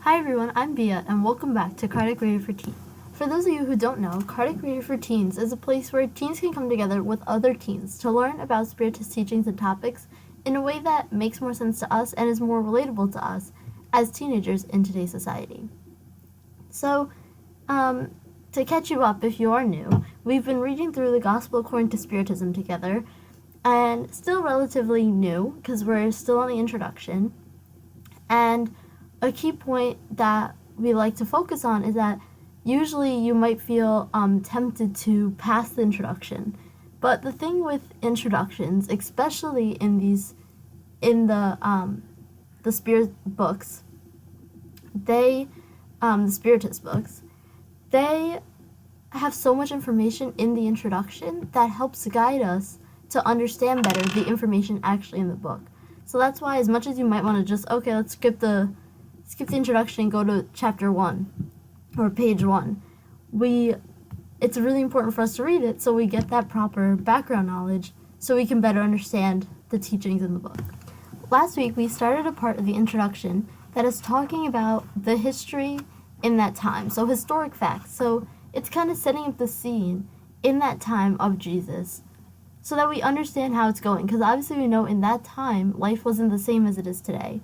Hi everyone, I'm Bia, and welcome back to Cardiac Radio for Teens. For those of you who don't know, Cardiac Radio for Teens is a place where teens can come together with other teens to learn about Spiritist teachings and topics in a way that makes more sense to us and is more relatable to us as teenagers in today's society. So, to catch you up if you are new, we've been reading through the Gospel according to Spiritism together, and still relatively new because we're still on the introduction. And a key point that we like to focus on is that usually you might feel tempted to pass the introduction, but the thing with introductions, especially in the spirit books, the Spiritist books, they have so much information in the introduction that helps guide us to understand better the information actually in the book. So that's why, as much as you might want to just, let's skip the introduction and go to chapter 1 or page 1, it's really important for us to read it so we get that proper background knowledge so we can better understand the teachings in the book. Last week we started a part of the introduction that is talking about the history in that time, so historic facts. So it's kind of setting up the scene in that time of Jesus so that we understand how it's going, because obviously we know in that time life wasn't the same as it is today.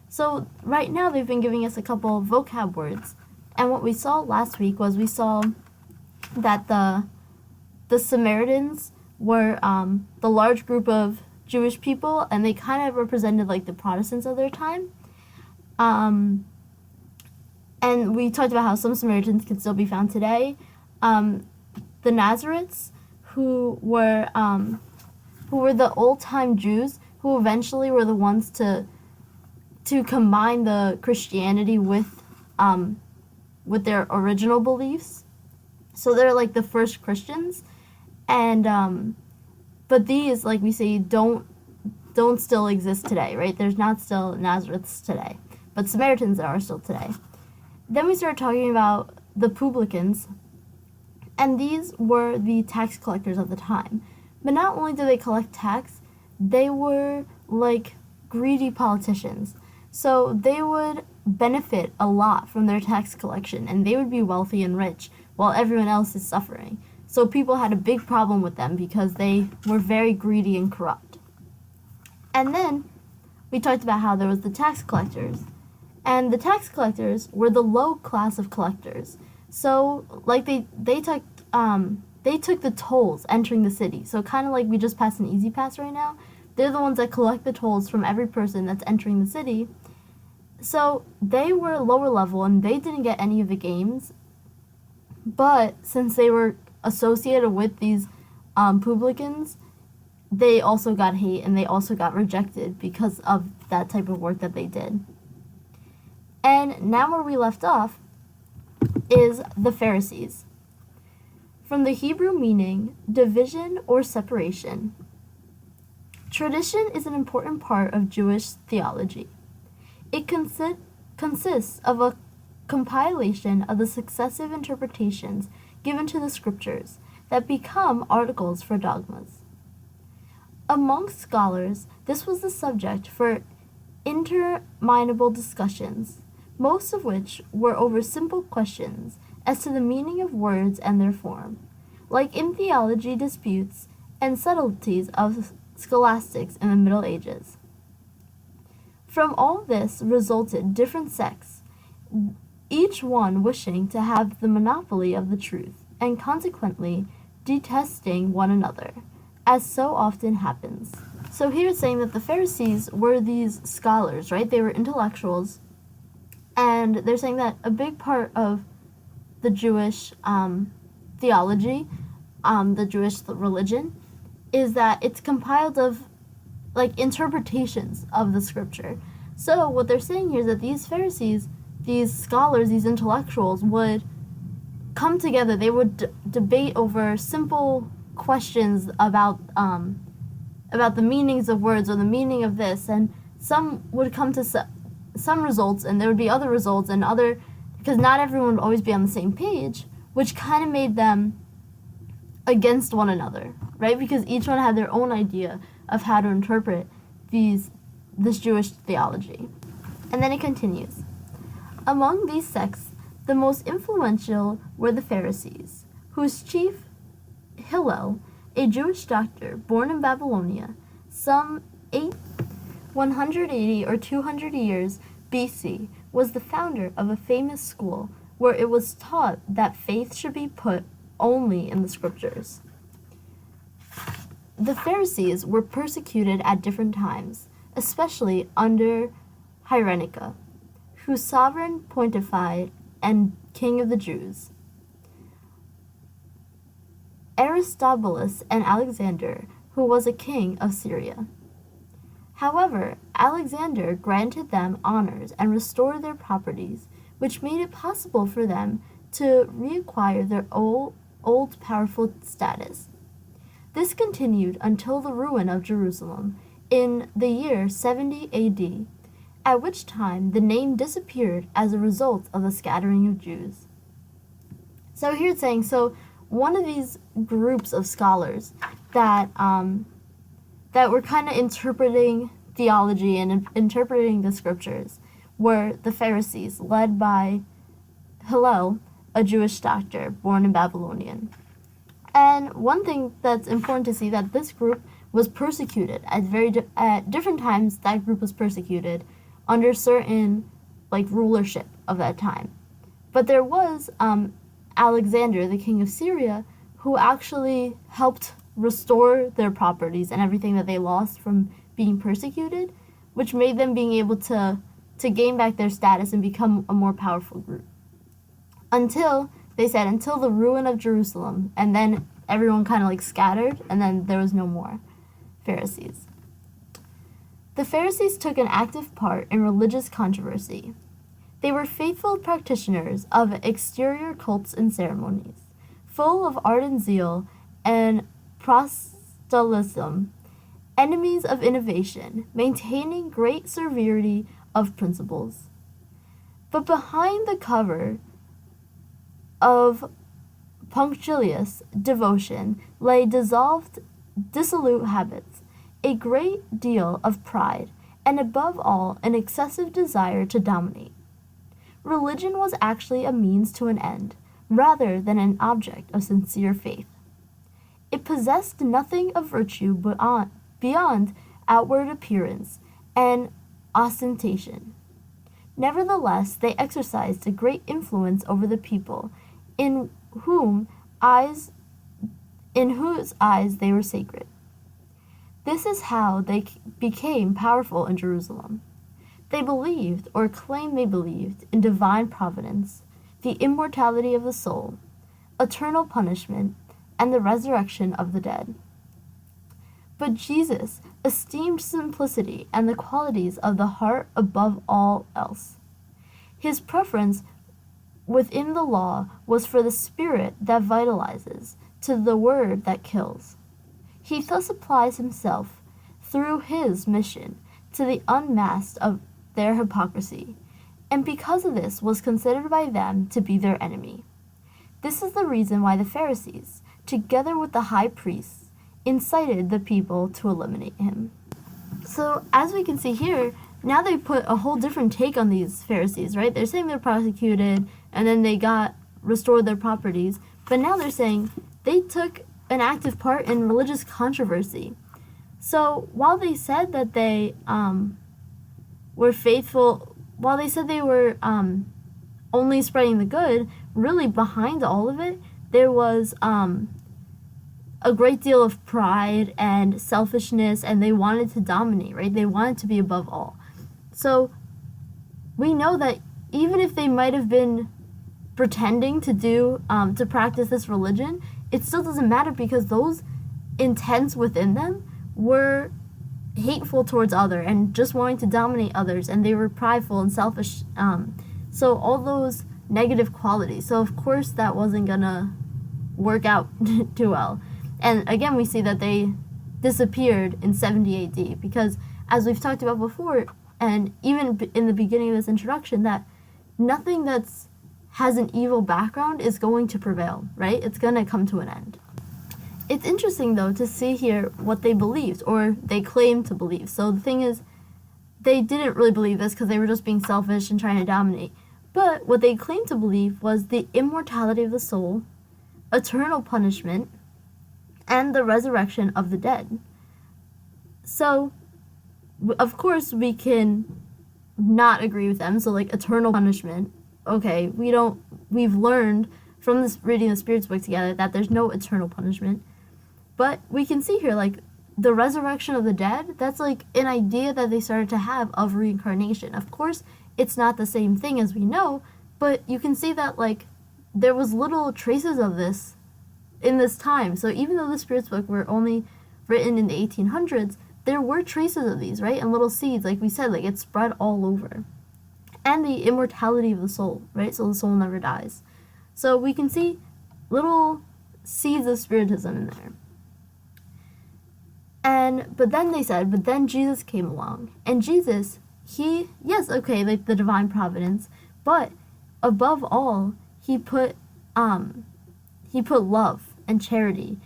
So right now they've been giving us a couple of vocab words, and what we saw last week was we saw that the Samaritans were the large group of Jewish people, and they kind of represented like the Protestants of their time. And we talked about how some Samaritans can still be found today. The Nazarites, who were the old-time Jews, who eventually were the ones to combine the Christianity with their original beliefs. So they're like the first Christians, and but these, like we say, don't still exist today, right? There's not still Nazarites today, but Samaritans are still today. Then we started talking about the publicans, and these were the tax collectors of the time. But not only did they collect tax, they were like greedy politicians. So they would benefit a lot from their tax collection, and they would be wealthy and rich while everyone else is suffering. So people had a big problem with them because they were very greedy and corrupt. And then we talked about how there was the tax collectors. And the tax collectors were the low class of collectors. So like they took the tolls entering the city. So kind of like we just passed an easy pass right now. They're the ones that collect the tolls from every person that's entering the city. So they were lower level and they didn't get any of the games. But since they were associated with these publicans, they also got hate and they also got rejected because of that type of work that they did. And now where we left off is the Pharisees. From the Hebrew meaning, division or separation. Tradition is an important part of Jewish theology. It consists of a compilation of the successive interpretations given to the scriptures that become articles for dogmas. Amongst scholars, this was the subject for interminable discussions, most of which were over simple questions as to the meaning of words and their form, like in theology disputes and subtleties of scholastics in the Middle Ages. From all this resulted different sects, each one wishing to have the monopoly of the truth, and consequently detesting one another, as so often happens. So here it's saying that the Pharisees were these scholars, right? They were intellectuals, and they're saying that a big part of the Jewish theology, the Jewish religion, is that it's compiled of like interpretations of the scripture. So what they're saying here is that these Pharisees, these scholars, these intellectuals would come together. They would debate over simple questions about the meanings of words or the meaning of this, and some would come to some results, and there would be other results and other, because not everyone would always be on the same page, which kind of made them against one another, right? Because each one had their own idea of how to interpret this Jewish theology. And then it continues. Among these sects, the most influential were the Pharisees, whose chief, Hillel, a Jewish doctor born in Babylonia, some 180 or 200 years BC, was the founder of a famous school where it was taught that faith should be put only in the scriptures. The Pharisees were persecuted at different times, especially under Hyrenica, whose sovereign pontified and king of the Jews. Aristobulus and Alexander, who was a king of Syria. However, Alexander granted them honors and restored their properties, which made it possible for them to reacquire their old powerful status. This continued until the ruin of Jerusalem in the year 70 AD, at which time the name disappeared as a result of the scattering of Jews. So here it's saying, one of these groups of scholars that were kind of interpreting theology and interpreting the scriptures were the Pharisees, led by Hillel, a Jewish doctor born in Babylonian. And one thing that's important to see, that this group was persecuted at different times. That group was persecuted under certain rulership of that time. But there was Alexander, the king of Syria, who actually helped restore their properties and everything that they lost from being persecuted, which made them being able to gain back their status and become a more powerful group. Until the ruin of Jerusalem, and then everyone kind of scattered, and then there was no more Pharisees. The Pharisees took an active part in religious controversy. They were faithful practitioners of exterior cults and ceremonies, full of ardent zeal and proselytism, enemies of innovation, maintaining great severity of principles. But behind the cover of punctilious devotion lay dissolute habits, a great deal of pride, and above all, an excessive desire to dominate. Religion was actually a means to an end, rather than an object of sincere faith. It possessed nothing of virtue beyond outward appearance and ostentation. Nevertheless, they exercised a great influence over the people, in whose eyes they were sacred. This is how they became powerful in Jerusalem. They believed, or claimed they believed, in divine providence, the immortality of the soul, eternal punishment, and the resurrection of the dead. But Jesus esteemed simplicity and the qualities of the heart above all else. His preference within the law was for the spirit that vitalizes to the word that kills. He thus applies himself, through his mission, to the unmasked of their hypocrisy, and because of this was considered by them to be their enemy. This is the reason why the Pharisees, together with the high priests, incited the people to eliminate him. So, as we can see here, now they put a whole different take on these Pharisees, right? They're saying they're prosecuted, and then they restored their properties, but now they're saying they took an active part in religious controversy. So, while they said that they were faithful, while they said they were only spreading the good, really behind all of it, there was a great deal of pride and selfishness, and they wanted to dominate, right? They wanted to be above all. So we know that even if they might have been pretending to practice this religion, it still doesn't matter, because those intents within them were hateful towards others and just wanting to dominate others, and they were prideful and selfish. So all those negative qualities. So of course that wasn't gonna work out too well. And again, we see that they disappeared in 70 AD, because as we've talked about before, and even in the beginning of this introduction, that nothing has an evil background is going to prevail, right? It's going to come to an end. It's interesting, though, to see here what they believed, or they claimed to believe. So the thing is, they didn't really believe this because they were just being selfish and trying to dominate. But what they claimed to believe was the immortality of the soul, eternal punishment, and the resurrection of the dead. So, of course, we can not agree with them. So, like, eternal punishment, okay, we've learned from this reading the Spirits book together that there's no eternal punishment. But we can see here, like, the resurrection of the dead, that's like an idea that they started to have of reincarnation. Of course, it's not the same thing as we know, but you can see that, like, there was little traces of this in this time. So even though the Spirits book were only written in the 1800s, there were traces of these, right? And little seeds, like we said, like, it's spread all over. And the immortality of the soul, right? So the soul never dies. So we can see little seeds of Spiritism in there. But then Jesus came along. And Jesus, like the divine providence, but above all, he put love and charity.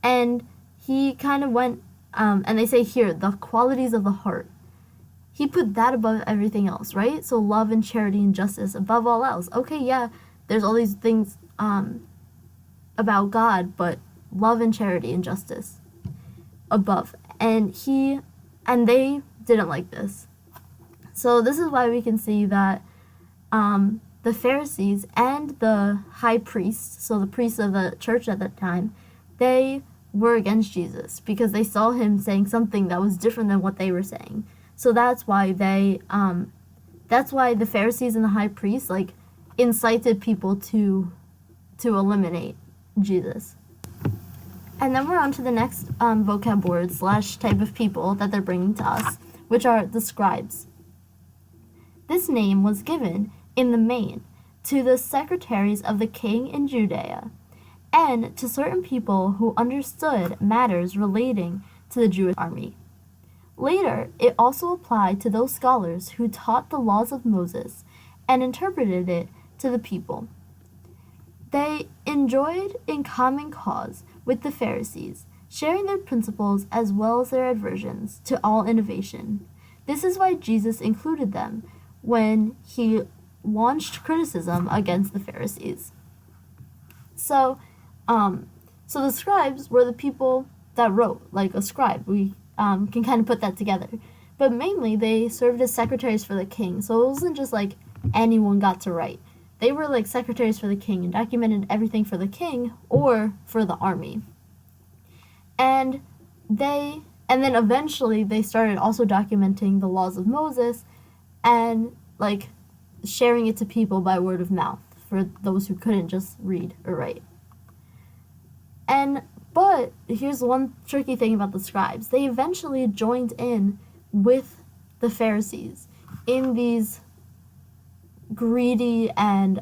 And he kind of went, and they say here, the qualities of the heart. He put that above everything else, right? So love and charity and justice above all else. Okay, yeah, there's all these things about God, but love and charity and justice above. And they didn't like this. So this is why we can see that the Pharisees and the high priests, so the priests of the church at that time, they were against Jesus because they saw him saying something that was different than what they were saying. So that's why the Pharisees and the high priests, like, incited people to eliminate Jesus. And then we're on to the next vocab word / type of people that they're bringing to us, which are the scribes. This name was given, in the main, to the secretaries of the king in Judea, and to certain people who understood matters relating to the Jewish army. Later, it also applied to those scholars who taught the laws of Moses and interpreted it to the people. They enjoyed in common cause with the Pharisees, sharing their principles as well as their aversions to all innovation. This is why Jesus included them when he launched criticism against the Pharisees. So the scribes were the people that wrote, like a scribe. We can kind of put that together. But mainly, they served as secretaries for the king. So it wasn't just like anyone got to write. They were like secretaries for the king and documented everything for the king or for the army. And then eventually they started also documenting the laws of Moses and, like, sharing it to people by word of mouth for those who couldn't just read or write. But here's one tricky thing about the scribes. They eventually joined in with the Pharisees in these greedy and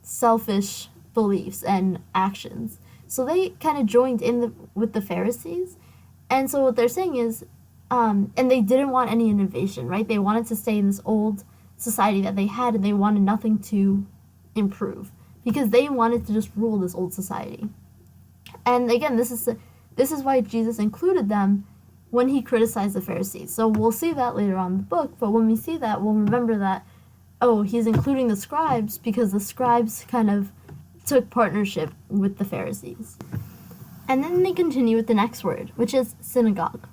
selfish beliefs and actions. So they kind of joined in with the Pharisees. And so what they're saying is, and they didn't want any innovation, right? They wanted to stay in this old society that they had, and they wanted nothing to improve because they wanted to just rule this old society. And again, this is why Jesus included them when he criticized the Pharisees. So we'll see that later on in the book, but when we see that, we'll remember that, oh, he's including the scribes because the scribes kind of took partnership with the Pharisees. And then they continue with the next word, which is synagogue.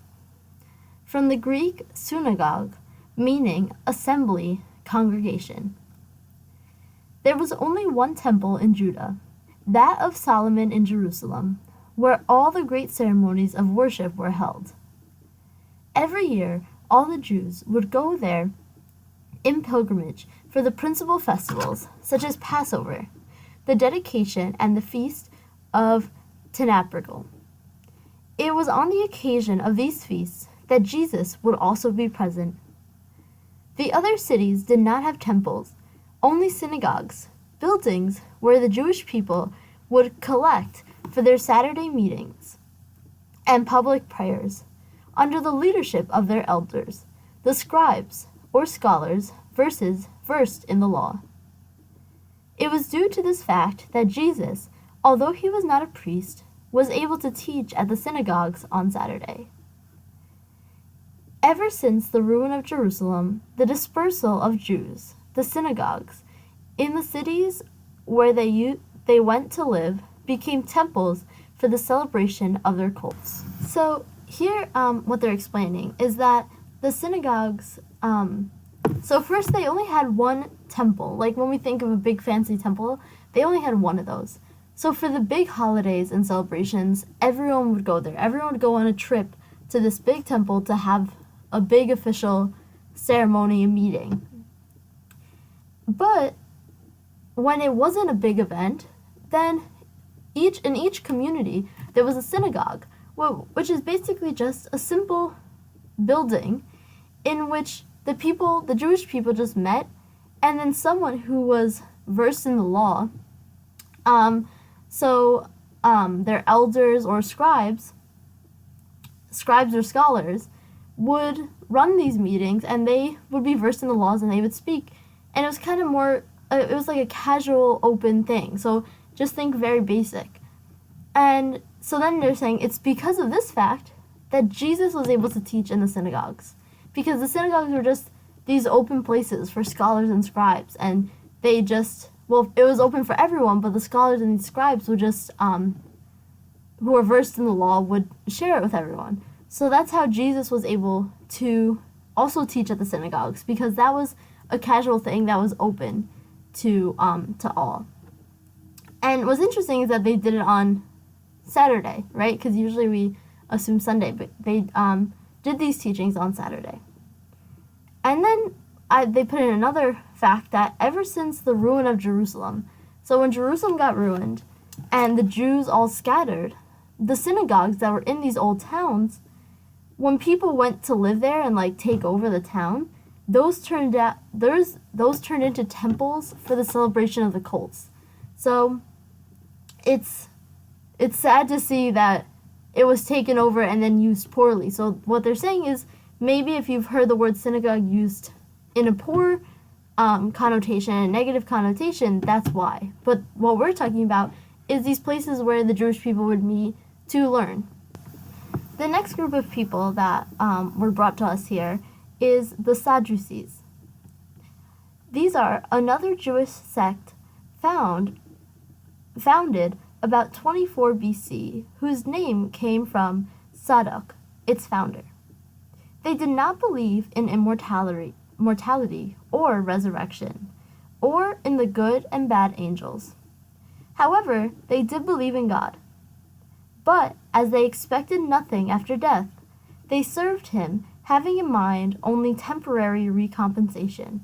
From the Greek synagogue, meaning assembly, congregation. There was only one temple in Judah, that of Solomon in Jerusalem, where all the great ceremonies of worship were held. Every year, all the Jews would go there in pilgrimage for the principal festivals, such as Passover, the dedication, and the feast of Tabernacle. It was on the occasion of these feasts that Jesus would also be present. The other cities did not have temples, only synagogues, buildings where the Jewish people would collect for their Saturday meetings and public prayers, under the leadership of their elders, the scribes, or scholars, versed in the law. It was due to this fact that Jesus, although he was not a priest, was able to teach at the synagogues on Saturday. Ever since the ruin of Jerusalem, the dispersal of Jews, the synagogues, in the cities where they went to live became temples for the celebration of their cults. So here, what they're explaining is that the synagogues, so first they only had one temple. Like when we think of a big fancy temple, they only had one of those. So for the big holidays and celebrations, everyone would go there. Everyone would go on a trip to this big temple to have a big official ceremony and meeting. But when it wasn't a big event, then in each community there was a synagogue, which is basically just a simple building in which the Jewish people just met, and then someone who was versed in the law, their elders or scribes or scholars would run these meetings, and they would be versed in the laws and they would speak. And it was kind of more, it was like a casual, open thing. So just think very basic. And so then they're saying it's because of this fact that Jesus was able to teach in the synagogues. Because the synagogues were just these open places for scholars and scribes. And they just, it was open for everyone, but the scholars and the scribes would just, who were versed in the law, would share it with everyone. So that's how Jesus was able to also teach at the synagogues, because that was a casual thing that was open to all. And what's interesting is that they did it on Saturday, right? Because usually we assume Sunday, but they did these teachings on Saturday. And then they put in another fact that ever since the ruin of Jerusalem, so when Jerusalem got ruined and the Jews all scattered, the synagogues that were in these old towns, when people went to live there and like take over the town, those turned into temples for the celebration of the cults. So it's sad to see that it was taken over and then used poorly. So what they're saying is, maybe if you've heard the word synagogue used in a poor connotation, a negative connotation, that's why. But what we're talking about is these places where the Jewish people would meet to learn. The next group of people that were brought to us here is the Sadducees. These are another Jewish sect founded about 24 BC, whose name came from Sadok, its founder. They did not believe in mortality or resurrection, or in the good and bad angels. However, they did believe in God. But as they expected nothing after death, they served him, having in mind only temporary recompensation,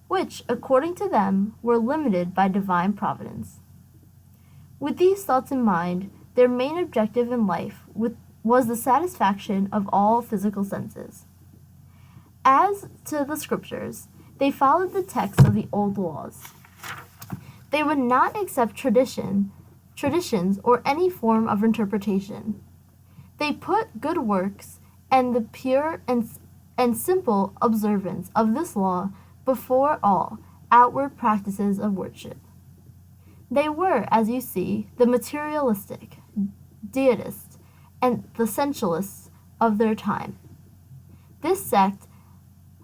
which, according to them, were limited by divine providence. With these thoughts in mind, their main objective in life was the satisfaction of all physical senses. As to the scriptures, they followed the text of the old laws. They would not accept traditions or any form of interpretation. They put good works and the pure and simple observance of this law before all outward practices of worship. They were, as you see, the materialistic, deists, and the sensualists of their time. This sect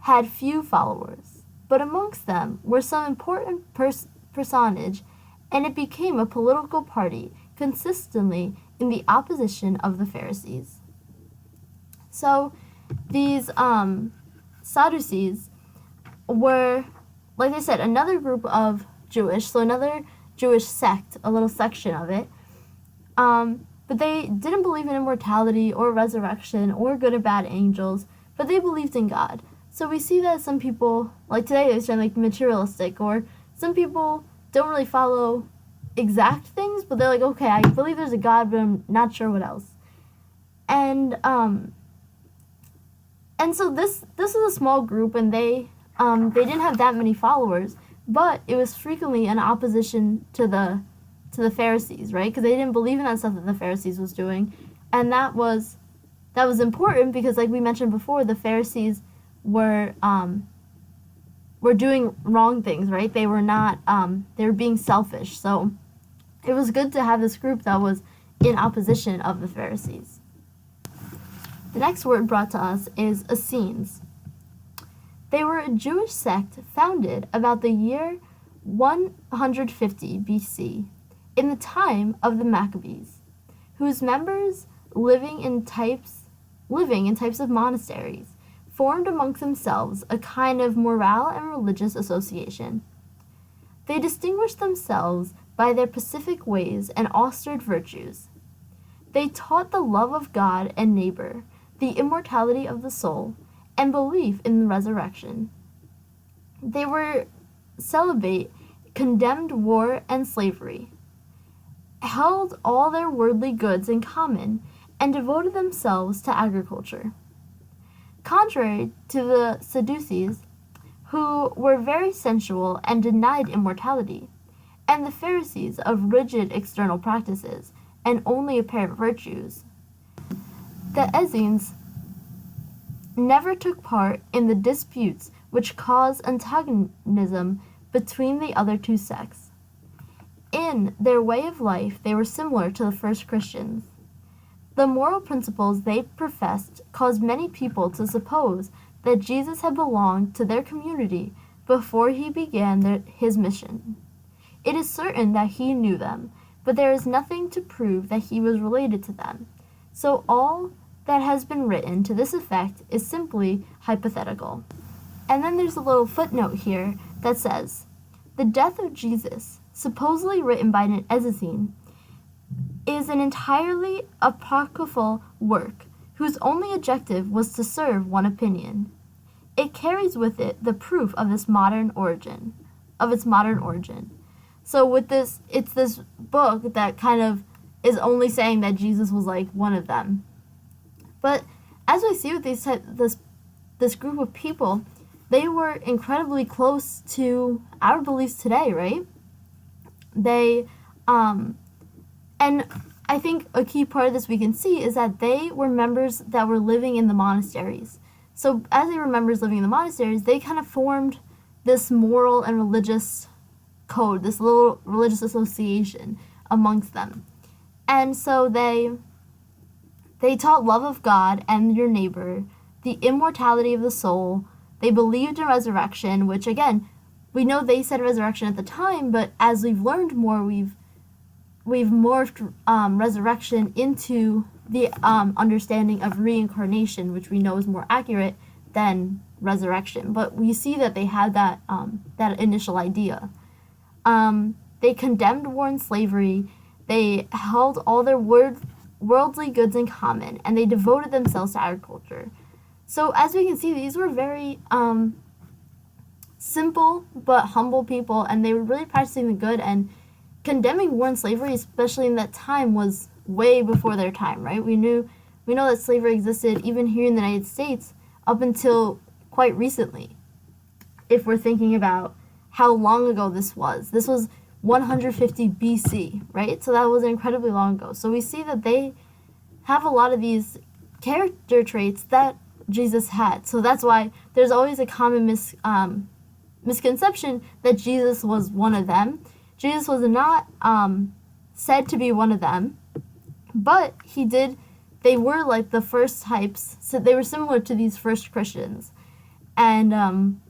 had few followers, but amongst them were some important personage, and it became a political party consistently in the opposition of the Pharisees. So these Sadducees were, like I said, another group of another Jewish sect, a little section of it. But they didn't believe in immortality or resurrection or good or bad angels, but they believed in God. So we see that some people, like today, they're saying like materialistic, or some people don't really follow exact things, but they're like, okay, I believe there's a God, but I'm not sure what else. And so this is a small group, and they didn't have that many followers, but it was frequently in opposition to the Pharisees, right? Because they didn't believe in that stuff that the Pharisees was doing, and that was important because, like we mentioned before, the Pharisees were doing wrong things, right? They were not they were being selfish. So it was good to have this group that was in opposition of the Pharisees. The next word brought to us is Essenes. They were a Jewish sect founded about the year 150 BC, in the time of the Maccabees, whose members living in types of monasteries formed amongst themselves a kind of moral and religious association. They distinguished themselves by their pacific ways and austere virtues. They taught the love of God and neighbor, the immortality of the soul, and belief in the resurrection. They were celibate, condemned war and slavery, held all their worldly goods in common, and devoted themselves to agriculture. Contrary to the Sadducees, who were very sensual and denied immortality, and the Pharisees of rigid external practices and only apparent virtues, the Essenes never took part in the disputes which caused antagonism between the other two sects. In their way of life, they were similar to the first Christians. The moral principles they professed caused many people to suppose that Jesus had belonged to their community before he began his mission. It is certain that he knew them, but there is nothing to prove that he was related to them. So all that has been written to this effect is simply hypothetical. And then there's a little footnote here that says, the death of Jesus, supposedly written by an Essene, is an entirely apocryphal work whose only objective was to serve one opinion. It carries with it the proof of its modern origin. So with this, it's this book that kind of is only saying that Jesus was like one of them. But as we see with this group of people, they were incredibly close to our beliefs today, right? And I think a key part of this we can see is that they were members that were living in the monasteries. So as they were members living in the monasteries, they kind of formed this moral and religious code, this little religious association amongst them. And so they taught love of God and your neighbor, the immortality of the soul. They believed in resurrection, which again, we know they said resurrection at the time, but as we've learned more, we've morphed resurrection into the understanding of reincarnation, which we know is more accurate than resurrection. But we see that they had that initial idea. They condemned war and slavery. They held all their worldly goods in common, and they devoted themselves to agriculture. So as we can see, these were very simple but humble people, and they were really practicing the good, and condemning war and slavery, especially in that time, was way before their time, right? We know that slavery existed even here in the United States up until quite recently. If we're thinking about how long ago this was 150 BC, right? So that was incredibly long ago. So we see that they have a lot of these character traits that Jesus had. So that's why there's always a common misconception that Jesus was one of them. Jesus was not said to be one of them, but they were like the first types, so they were similar to these first Christians. And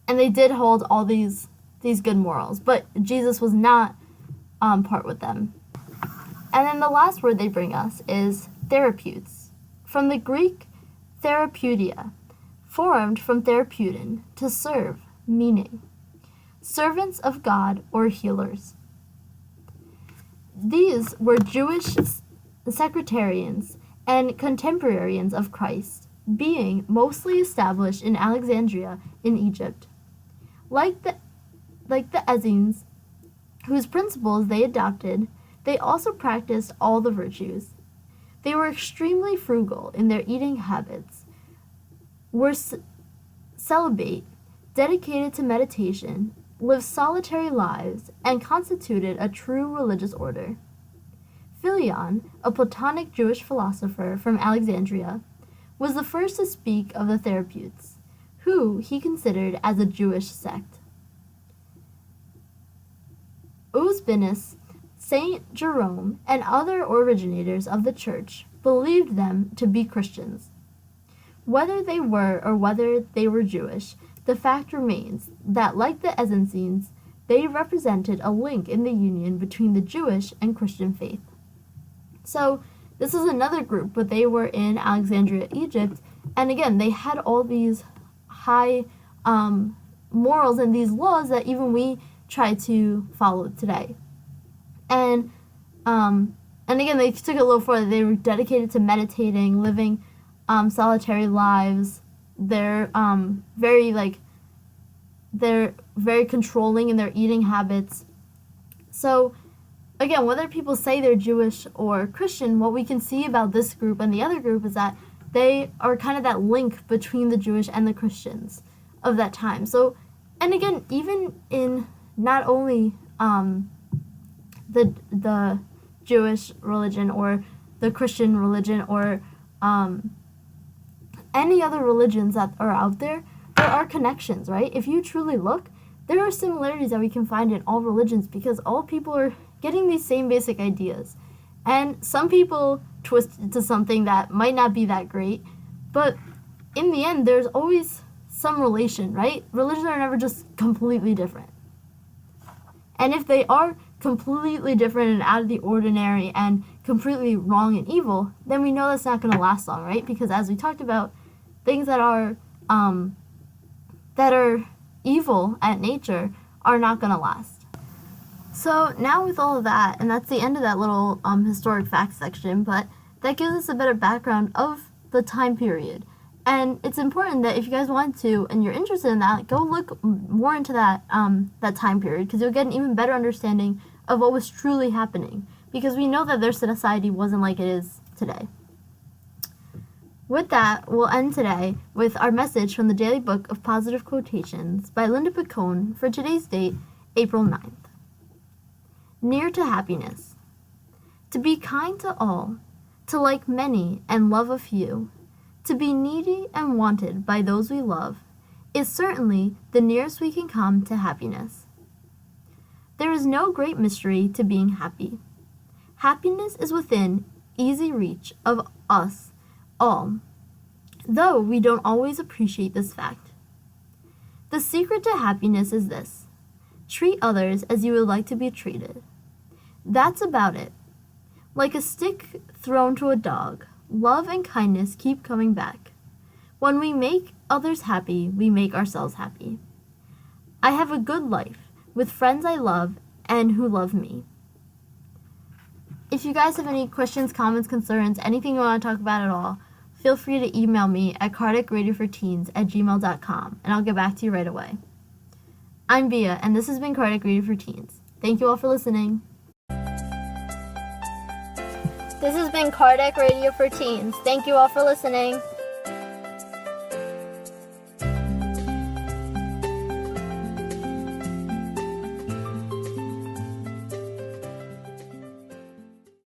they did hold all these good morals, but Jesus was not part with them. And then the last word they bring us is therapeutes, from the Greek therapeutia, formed from therapeutin, to serve, meaning servants of God or healers. These were Jewish sectarians and contemporaries of Christ, being mostly established in Alexandria in Egypt. Like the Essenes, whose principles they adopted, they also practiced all the virtues. They were extremely frugal in their eating habits, were celibate, dedicated to meditation, lived solitary lives, and constituted a true religious order. Philon, a Platonic Jewish philosopher from Alexandria, was the first to speak of the therapeutes, who he considered as a Jewish sect. Eusebius, Saint Jerome, and other originators of the church believed them to be Christians. Whether they were or whether they were Jewish, the fact remains that, like the Essenes, they represented a link in the union between the Jewish and Christian faith. So this is another group, but they were in Alexandria, Egypt, and again, they had all these high morals and these laws that even we try to follow today. And again, they took it a little further. They were dedicated to meditating, living solitary lives. They're very controlling in their eating habits. So again, whether people say they're Jewish or Christian, what we can see about this group and the other group is that they are kind of that link between the Jewish and the Christians of that time. So, and again, even in not only the Jewish religion or the Christian religion or any other religions that are out there, there are connections, right? If you truly look, there are similarities that we can find in all religions because all people are getting these same basic ideas. And some people twist it to something that might not be that great, but in the end, there's always some relation, right? Religions are never just completely different. And if they are completely different and out of the ordinary and completely wrong and evil, then we know that's not going to last long, right? Because as we talked about, things that are evil at nature are not going to last. So now with all of that, and that's the end of that little historic facts section, but that gives us a better background of the time period. And it's important that if you guys want to and you're interested in that, go look more into that that time period because you'll get an even better understanding of what was truly happening because we know that their society wasn't like it is today. With that, we'll end today with our message from the Daily Book of Positive Quotations by Linda Picone for today's date, April 9th. Near to happiness. To be kind to all, to like many and love a few, to be needy and wanted by those we love, is certainly the nearest we can come to happiness. There is no great mystery to being happy. Happiness is within easy reach of us all, though we don't always appreciate this fact. The secret to happiness is this: treat others as you would like to be treated. That's about it. Like a stick thrown to a dog, love and kindness keep coming back. When we make others happy, we make ourselves happy. I have a good life with friends I love and who love me. If you guys have any questions, comments, concerns, anything you want to talk about at all, feel free to email me at kardecradioforteens@gmail.com and I'll get back to you right away. I'm Bia, and this has been Kardec Radio for Teens. Thank you all for listening. This has been Kardec Radio for Teens. Thank you all for listening.